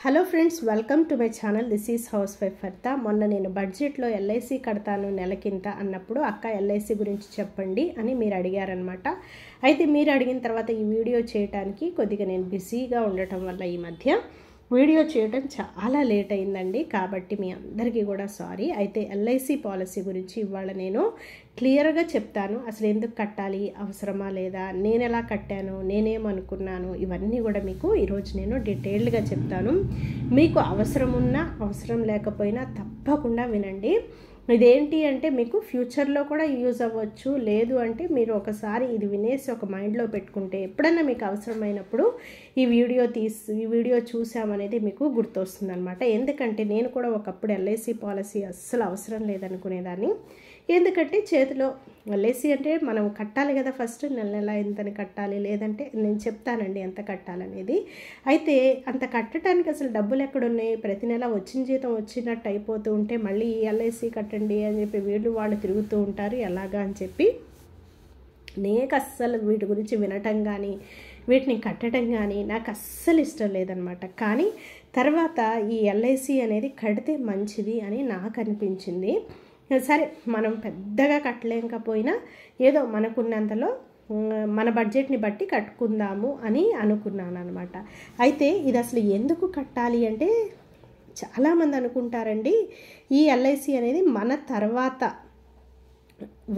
Hello friends, welcome to my channel. This is house wife హరిత. మొన్న నేను బడ్జెట్లో ఎల్ఐసి కడతాను నెలకింత అన్నప్పుడు అక్క ఎల్ఐసి గురించి చెప్పండి అని మీరు అడిగారనమాట. అయితే మీరు అడిగిన తర్వాత ఈ వీడియో చేయడానికి కొద్దిగా నేను బిజీగా ఉండటం వల్ల ఈ మధ్య వీడియో చేయడం చాలా లేట్ అయిందండి. కాబట్టి మీ అందరికీ కూడా సారీ. అయితే ఎల్ఐసి పాలసీ గురించి ఇవాళ నేను క్లియర్గా చెప్తాను. అసలు ఎందుకు కట్టాలి, అవసరమా లేదా, నేను ఎలా కట్టాను, నేనేమనుకున్నాను, ఇవన్నీ కూడా మీకు ఈరోజు నేను డీటెయిల్డ్గా చెప్తాను. మీకు అవసరం ఉన్నా అవసరం లేకపోయినా తప్పకుండా వినండి. ఇదేంటి అంటే మీకు ఫ్యూచర్లో కూడా యూజ్ అవ్వచ్చు. లేదు అంటే మీరు ఒకసారి ఇది వినేసి ఒక మైండ్లో పెట్టుకుంటే ఎప్పుడన్నా మీకు అవసరమైనప్పుడు ఈ వీడియో చూసామనేది మీకు గుర్తొస్తుంది అనమాట. ఎందుకంటే నేను కూడా ఒకప్పుడు ఎల్ఐసి పాలసీ అస్సలు అవసరం లేదనుకునేదాన్ని. ఎందుకంటే చేతిలో ఎల్ఐసి అంటే మనం కట్టాలి కదా, ఫస్ట్ నెల నెల ఎంతని కట్టాలి, లేదంటే నేను చెప్తానండి ఎంత కట్టాలనేది. అయితే అంత కట్టడానికి అసలు డబ్బులు ఎక్కడున్నాయి, ప్రతి నెల వచ్చిన జీతం వచ్చినట్టు అయిపోతూ ఉంటే మళ్ళీ ఎల్ఐసి కట్టండి అని చెప్పి వాళ్ళు తిరుగుతూ ఉంటారు. ఎలాగా అని చెప్పి నేను అస్సలు వీటి గురించి వినటం కానీ వీటిని కట్టడం కానీ నాకు అస్సలు ఇష్టం లేదనమాట. కానీ తర్వాత ఈ ఎల్ఐసి అనేది కడితే మంచిది అని నాకు అనిపించింది. సరే, మనం పెద్దగా కట్టలేకపోయినా ఏదో మనకున్నంతలో మన బడ్జెట్ని బట్టి కట్టుకుందాము అని అనుకున్నాను అనమాట. అయితే ఇది అసలు ఎందుకు కట్టాలి అంటే చాలామంది అనుకుంటారండి ఈ ఎల్ఐసి అనేది మన తర్వాత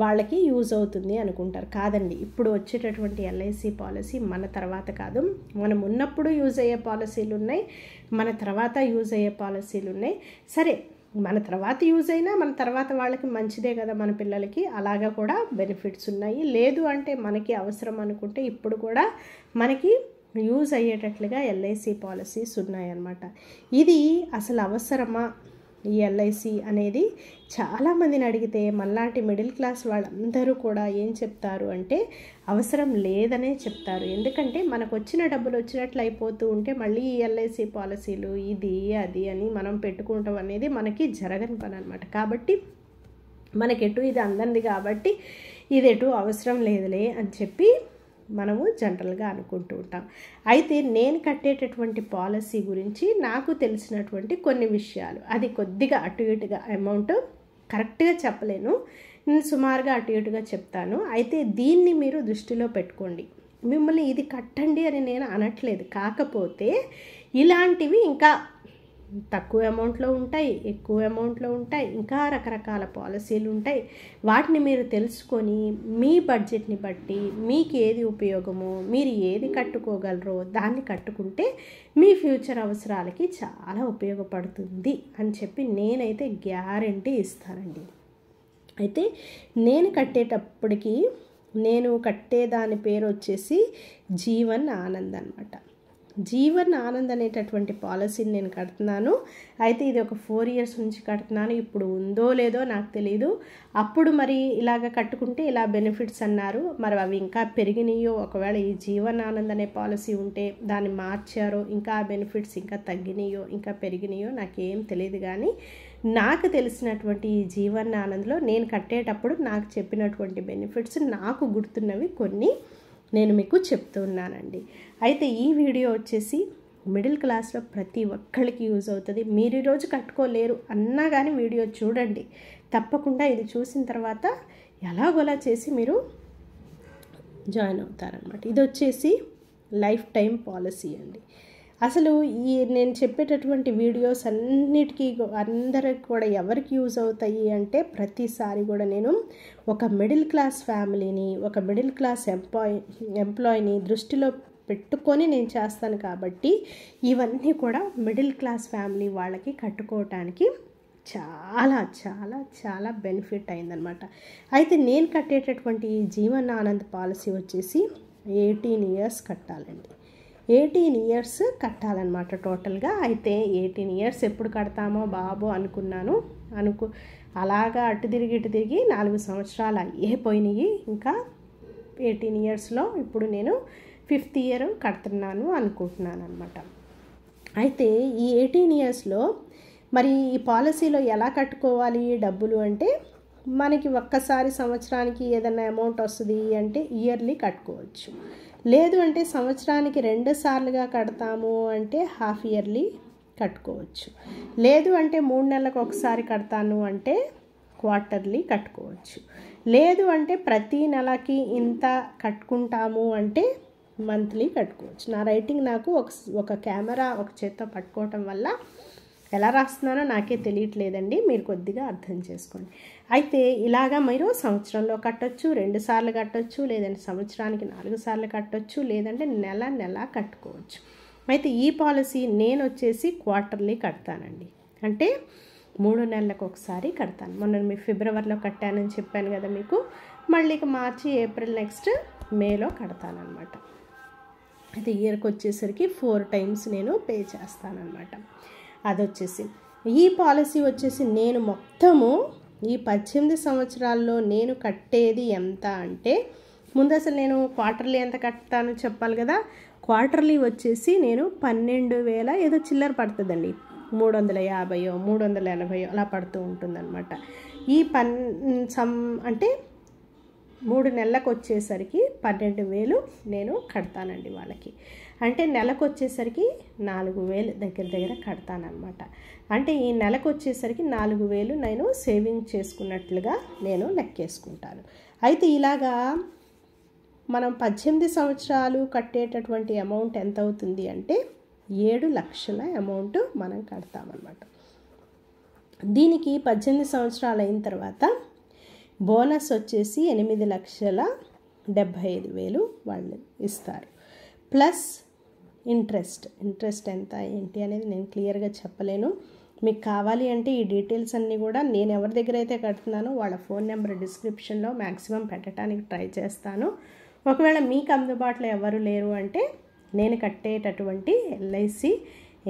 వాళ్ళకి యూజ్ అవుతుంది అనుకుంటారు. కాదండి, ఇప్పుడు వచ్చేటటువంటి ఎల్ఐసి పాలసీ మన తర్వాత కాదు, మనం ఉన్నప్పుడు యూజ్ అయ్యే పాలసీలు ఉన్నాయి, మన తర్వాత యూజ్ అయ్యే పాలసీలు ఉన్నాయి. సరే, మన తర్వాత యూజ్ అయినా మన తర్వాత వాళ్ళకి మంచిదే కదా, మన పిల్లలకి అలాగా కూడా బెనిఫిట్స్ ఉన్నాయి. లేదు అంటే మనకి అవసరం అనుకుంటే ఇప్పుడు కూడా మనకి యూజ్ అయ్యేటట్లుగా ఎల్ఐసి పాలసీస్ ఉన్నాయన్నమాట. ఇది అసలు అవసరమా ఈ ఎల్ఐసి అనేది చాలామందిని అడిగితే మనలాంటి మిడిల్ క్లాస్ వాళ్ళందరూ కూడా ఏం చెప్తారు అంటే అవసరం లేదనే చెప్తారు. ఎందుకంటే మనకు వచ్చిన డబ్బులు వచ్చినట్లు అయిపోతూ ఉంటే మళ్ళీ ఈ ఎల్ఐసి పాలసీలు ఇది అది అని మనం పెట్టుకుంటాం అనేది మనకి జరగని పని అనమాట. కాబట్టి మనకెటు ఇది అందంది కాబట్టి ఇది ఎటు అవసరం లేదులే అని చెప్పి మనము జనరల్గా అనుకుంటూ ఉంటాం. అయితే నేను కట్టేటటువంటి పాలసీ గురించి నాకు తెలిసినటువంటి కొన్ని విషయాలు, అది కొద్దిగా అటు ఇటుగా అమౌంట్ కరెక్ట్గా చెప్పలేను, నేను సుమారుగా అటు ఇటుగా చెప్తాను. అయితే దీన్ని మీరు దృష్టిలో పెట్టుకోండి. మిమ్మల్ని ఇది కట్టండి అని నేను అనట్లేదు, కాకపోతే ఇలాంటివి ఇంకా తక్కువ అమౌంట్లో ఉంటాయి, ఎక్కువ అమౌంట్లో ఉంటాయి, ఇంకా రకరకాల పాలసీలు ఉంటాయి. వాటిని మీరు తెలుసుకొని మీ బడ్జెట్ని బట్టి మీకు ఏది ఉపయోగమో, మీరు ఏది కట్టుకోగలరో దాన్ని కట్టుకుంటే మీ ఫ్యూచర్ అవసరాలకి చాలా ఉపయోగపడుతుంది అని చెప్పి నేనైతే గ్యారెంటీ ఇస్తానండి. అయితే నేను కట్టేటప్పటికి నేను కట్టేదాని పేరు వచ్చేసి జీవన్ ఆనంద్ అనమాట. జీవన్ ఆనంద్ అనేటటువంటి పాలసీని నేను కడుతున్నాను. అయితే ఇది ఒక 4 years నుంచి కడుతున్నాను. ఇప్పుడు ఉందో లేదో నాకు తెలియదు. అప్పుడు మరి ఇలాగ కట్టుకుంటే ఇలా బెనిఫిట్స్ అన్నారు, మరి అవి ఇంకా పెరిగినాయో, ఒకవేళ ఈ జీవన్ ఆనంద్ అనే పాలసీ ఉంటే దాన్ని మార్చారో, ఇంకా బెనిఫిట్స్ ఇంకా తగ్గినాయో ఇంకా పెరిగినాయో నాకేం తెలియదు. కానీ నాకు తెలిసినటువంటి ఈ జీవన్ ఆనంద్లో నేను కట్టేటప్పుడు నాకు చెప్పినటువంటి బెనిఫిట్స్ నాకు గుర్తున్నవి కొన్ని నేను మీకు చెప్తున్నానండి. అయితే ఈ వీడియో వచ్చేసి మిడిల్ క్లాస్లో ప్రతి ఒక్కరికి యూజ్ అవుతుంది. మీరు ఈరోజు కట్టుకోలేరు అన్నా కానీ వీడియో చూడండి, తప్పకుండా ఇది చూసిన తర్వాత ఎలాగోలా చేసి మీరు జాయిన్ అవుతారనమాట. ఇది వచ్చేసి లైఫ్ టైం పాలసీ అండి. అసలు ఈ నేను చెప్పేటటువంటి వీడియోస్ అన్నిటికీ అందరికి కూడా ఎవరికి యూజ్ అవుతాయి అంటే ప్రతిసారి కూడా నేను ఒక మిడిల్ క్లాస్ ఫ్యామిలీని, ఒక మిడిల్ క్లాస్ ఎంప్లాయీని దృష్టిలో పెట్టుకొని నేను చేస్తాను. కాబట్టి ఇవన్నీ కూడా మిడిల్ క్లాస్ ఫ్యామిలీ వాళ్ళకి కట్టుకోవటానికి చాలా చాలా చాలా బెనిఫిట్ అయిందనమాట. అయితే నేను కట్టేటటువంటి జీవన్ ఆనంద్ పాలసీ వచ్చేసి 18 years కట్టాలండి. 18 years కట్టాలన్నమాట టోటల్గా. అయితే 18 years ఎప్పుడు కడతామో బాబు అనుకున్నాను. అలాగా అటు తిరిగి ఇటు తిరిగి 4 సంవత్సరాలు అయిపోయినాయి. ఇంకా 18 yearsలో ఇప్పుడు నేను 5th year కడుతున్నాను అనుకుంటున్నాను అనమాట. అయితే ఈ 18 yearsలో మరి ఈ పాలసీలో ఎలా కట్టుకోవాలి డబ్బులు అంటే మనకి ఒక్కసారి సంవత్సరానికి ఏదైనా అమౌంట్ వస్తుంది అంటే ఇయర్లీ కట్టుకోవచ్చు. లేదు అంటే సంవత్సరానికి 2 సార్లుగా కడతాము అంటే హాఫ్ ఇయర్లీ కట్టుకోవచ్చు. లేదు అంటే 3 నెలలకు ఒకసారి కడతాను అంటే క్వార్టర్లీ కట్టుకోవచ్చు. లేదు అంటే ప్రతి నెలకి ఇంత కట్టుకుంటాము అంటే మంత్లీ కట్టుకోవచ్చు. నా రైటింగ్ నాకు ఒక కెమెరా ఒక చేత్తో పట్టుకోవటం వల్ల ఎలా రాస్తున్నానో నాకే తెలియట్లేదండి, మీరు కొద్దిగా అర్థం చేసుకోండి. అయితే ఇలాగా మీరు సంవత్సరంలో కట్టొచ్చు, 2 సార్లు కట్టొచ్చు, లేదంటే సంవత్సరానికి 4 సార్లు కట్టొచ్చు, లేదంటే నెల కట్టుకోవచ్చు. అయితే ఈ పాలసీ నేను వచ్చేసి క్వార్టర్లీ కడతానండి. అంటే 3 నెలలకు ఒకసారి కడతాను. మొన్న మీ ఫిబ్రవరిలో కట్టానని చెప్పాను కదా మీకు, మళ్ళీ మార్చి, ఏప్రిల్, నెక్స్ట్ మేలో కడతానమాట. అయితే ఇయర్కి వచ్చేసరికి 4 టైమ్స్ నేను పే చేస్తానన్నమాట. అది వచ్చేసి ఈ పాలసీ వచ్చేసి నేను మొత్తము ఈ 18 సంవత్సరాల్లో నేను కట్టేది ఎంత అంటే, ముందు అసలు నేను క్వార్టర్లీ ఎంత కట్టానో చెప్పాలి కదా. క్వార్టర్లీ వచ్చేసి నేను 12,000 ఏదో చిల్లర పడుతుందండి, 350 380 అలా పడుతూ ఉంటుందన్నమాట. ఈ అంటే 3 నెలలకు వచ్చేసరికి 12,000 నేను కడతానండి వాళ్ళకి. అంటే నెలకు వచ్చేసరికి 4,000 దగ్గర కడతానమాట. అంటే ఈ నెలకు వచ్చేసరికి 4,000 నేను సేవింగ్ చేసుకున్నట్లుగా నేను లెక్కేసుకుంటాను. అయితే ఇలాగా మనం 18 సంవత్సరాలు కట్టేటటువంటి అమౌంట్ ఎంత అవుతుంది అంటే 7 లక్షల అమౌంట్ మనం కడతామన్నమాట. దీనికి 18 సంవత్సరాలు అయిన తర్వాత బోనస్ వచ్చేసి 8,75,000 వాళ్ళు ఇస్తారు. ప్లస్ ఇంట్రెస్ట్ ఎంత ఏంటి అనేది నేను క్లియర్గా చెప్పలేను. మీకు కావాలి అంటే ఈ డీటెయిల్స్ అన్నీ కూడా నేను ఎవరి దగ్గర అయితే కడుతున్నానో వాళ్ళ ఫోన్ నెంబర్ డిస్క్రిప్షన్లో మ్యాక్సిమం పెట్టడానికి ట్రై చేస్తాను. ఒకవేళ మీకు అందుబాటులో ఎవరు లేరు అంటే నేను కట్టేటటువంటి ఎల్ఐసి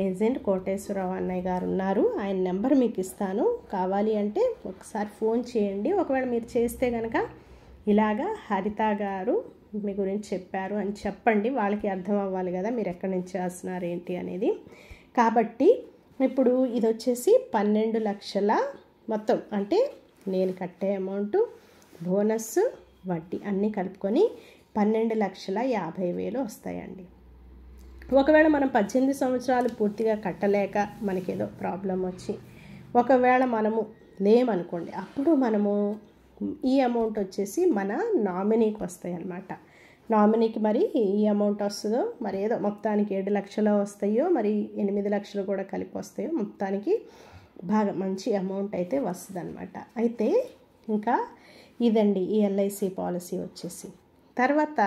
ఏజెంట్ కోటేశ్వరరావు అన్నయ్య గారు ఉన్నారు, ఆయన నెంబర్ మీకు ఇస్తాను. కావాలి అంటే ఒకసారి ఫోన్ చేయండి. ఒకవేళ మీరు చేస్తే కనుక ఇలాగా హరిత గారు మీ గురించి చెప్పారు అని చెప్పండి, వాళ్ళకి అర్థం అవ్వాలి కదా మీరు ఎక్కడి నుంచి చేస్తున్నారు ఏంటి అనేది. కాబట్టి ఇప్పుడు ఇది వచ్చేసి 12 లక్షల మొత్తం, అంటే నేను కట్టే అమౌంట్, బోనస్, వడ్డీ అన్నీ కలుపుకొని 12,50,000 వస్తాయండి. ఒకవేళ మనం 18 సంవత్సరాలు పూర్తిగా కట్టలేక మనకేదో ప్రాబ్లం వచ్చి ఒకవేళ మనము లేమనుకోండి, అప్పుడు మనము ఈ అమౌంట్ వచ్చేసి మన నామినీకి వస్తాయి అన్నమాట. నామినీకి మరి ఈ అమౌంట్ వస్తుందో మరి ఏదో మొత్తానికి 7 లక్షలు వస్తాయో మరి 8 లక్షలు కూడా కలిపి వస్తాయో, మొత్తానికి బాగా మంచి అమౌంట్ అయితే వస్తుంది అన్నమాట. అయితే ఇంకా ఇదండి ఈ ఎల్ఐసి పాలసీ వచ్చేసి. తర్వాత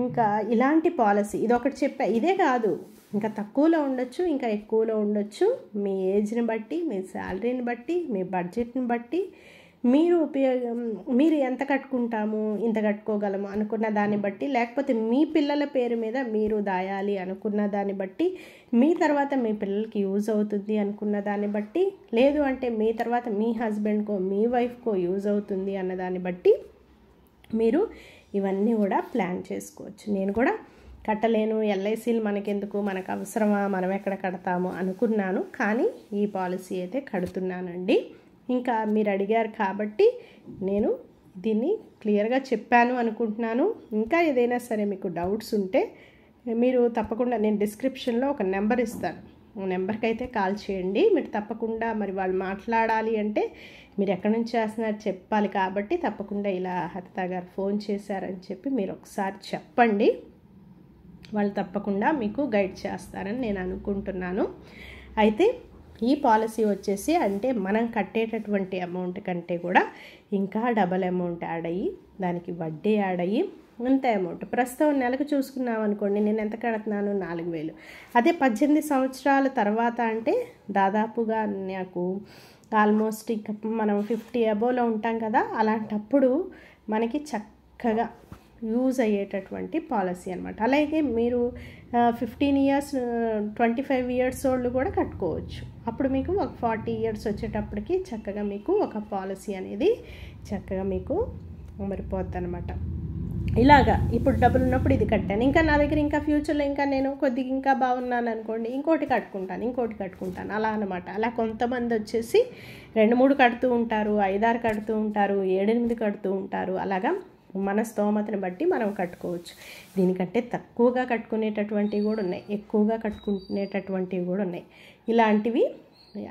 ఇంకా ఇలాంటి పాలసీ ఇదొకటి చెప్పా, ఇదే కాదు ఇంకా తక్కువలో ఉండొచ్చు, ఇంకా ఎక్కువలో ఉండొచ్చు. మీ ఏజ్ని బట్టి, మీ శాలరీని బట్టి, మీ బడ్జెట్ని బట్టి మీరు ఎంత కట్టుకుంటాము, ఇంత కట్టుకోగలము అనుకున్న దాన్ని బట్టి, లేకపోతే మీ పిల్లల పేరు మీద మీరు దాయాలి అనుకున్న దాన్ని బట్టి, మీ తర్వాత మీ పిల్లలకి యూజ్ అవుతుంది అనుకున్న దాన్ని బట్టి, లేదు అంటే మీ తర్వాత మీ హస్బెండ్కో మీ వైఫ్కో యూజ్ అవుతుంది అన్న దాన్ని బట్టి మీరు ఇవన్నీ కూడా ప్లాన్ చేసుకోవచ్చు. నేను కూడా కట్టలేను, ఎల్ఐసీలు మనకెందుకు, మనకు అవసరమా, మనం ఎక్కడ కడతాము అనుకున్నాను, కానీ ఈ పాలసీ అయితే కడుతున్నానండి. ఇంకా మీరు అడిగారు కాబట్టి నేను దీన్ని క్లియర్గా చెప్పాను అనుకుంటున్నాను. ఇంకా ఏదైనా సరే మీకు డౌట్స్ ఉంటే మీరు తప్పకుండా నేను డిస్క్రిప్షన్లో ఒక నెంబర్ ఇస్తాను, ఆ నెంబర్కి అయితే కాల్ చేయండి. మీరు తప్పకుండా మరి వాళ్ళు మాట్లాడాలి అంటే మీరు ఎక్కడి నుంచి చేస్తున్నారు చెప్పాలి, కాబట్టి తప్పకుండా ఇలా హరిత గారు ఫోన్ చేశారని చెప్పి మీరు ఒకసారి చెప్పండి, వాళ్ళు తప్పకుండా మీకు గైడ్ చేస్తారని నేను అనుకుంటున్నాను. అయితే ఈ పాలసీ వచ్చేసి అంటే మనం కట్టేటటువంటి అమౌంట్ కంటే కూడా ఇంకా డబల్ అమౌంట్ యాడ్ అయ్యి దానికి వడ్డీ యాడ్ అయ్యి అంత అమౌంట్ ప్రస్తుతం నెలకు చూసుకున్నాం అనుకోండి, నేను ఎంత కడుతున్నాను 4,000. అదే 18 సంవత్సరాల తర్వాత అంటే దాదాపుగా నాకు ఆల్మోస్ట్ ఇక మనం 50 అబోవ్లో ఉంటాం కదా, అలాంటప్పుడు మనకి చక్కగా యూజ్ అయ్యేటటువంటి పాలసీ అనమాట. అలాగే మీరు 15 ఇయర్స్ 25 ఇయర్స్ ఓల్డ్ కూడా కట్టుకోవచ్చు. అప్పుడు మీకు ఒక 40 ఇయర్స్ వచ్చేటప్పటికి చక్కగా మీకు ఒక పాలసీ అనేది చక్కగా మీకు మరిపోద్ది అనమాట. ఇలాగా ఇప్పుడు డబ్బులు ఉన్నప్పుడు ఇది కట్టాను, ఇంకా నా దగ్గర ఇంకా ఫ్యూచర్లో ఇంకా నేను కొద్దిగా ఇంకా బాగున్నాను అనుకోండి, ఇంకోటి కట్టుకుంటాను అలా అనమాట. అలా కొంతమంది వచ్చేసి 2-3 కడుతూ ఉంటారు, 5-6 కడుతూ ఉంటారు, 7-8 కడుతూ ఉంటారు. అలాగా మన స్తోమతని బట్టి మనం కట్టుకోవచ్చు. దీనికంటే తక్కువగా కట్టుకునేటటువంటివి కూడా ఉన్నాయి, ఎక్కువగా కట్టుకునేటటువంటివి కూడా ఉన్నాయి ఇలాంటివి.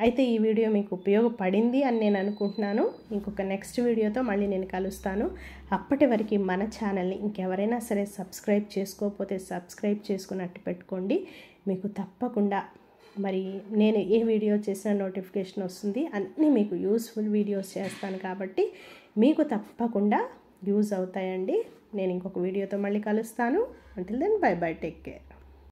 అయితే ఈ వీడియో మీకు ఉపయోగపడింది అని నేను అనుకుంటున్నాను. ఇంకొక నెక్స్ట్ వీడియోతో మళ్ళీ నేను కలుస్తాను. అప్పటి వరకు మన ఛానల్ని ఇంకెవరైనా సరే సబ్స్క్రైబ్ చేసుకోకపోతే సబ్స్క్రైబ్ చేసుకున్నట్టు పెట్టుకోండి. మీకు తప్పకుండా మరి నేను ఏ వీడియో చేసినా నోటిఫికేషన్ వస్తుంది. అన్నీ మీకు యూస్ఫుల్ వీడియోస్ చేస్తాను కాబట్టి మీకు తప్పకుండా యూజ్ అవుతాయండి. నేను ఇంకొక వీడియోతో మళ్ళీ కలుస్తాను. Until then bye bye, take care.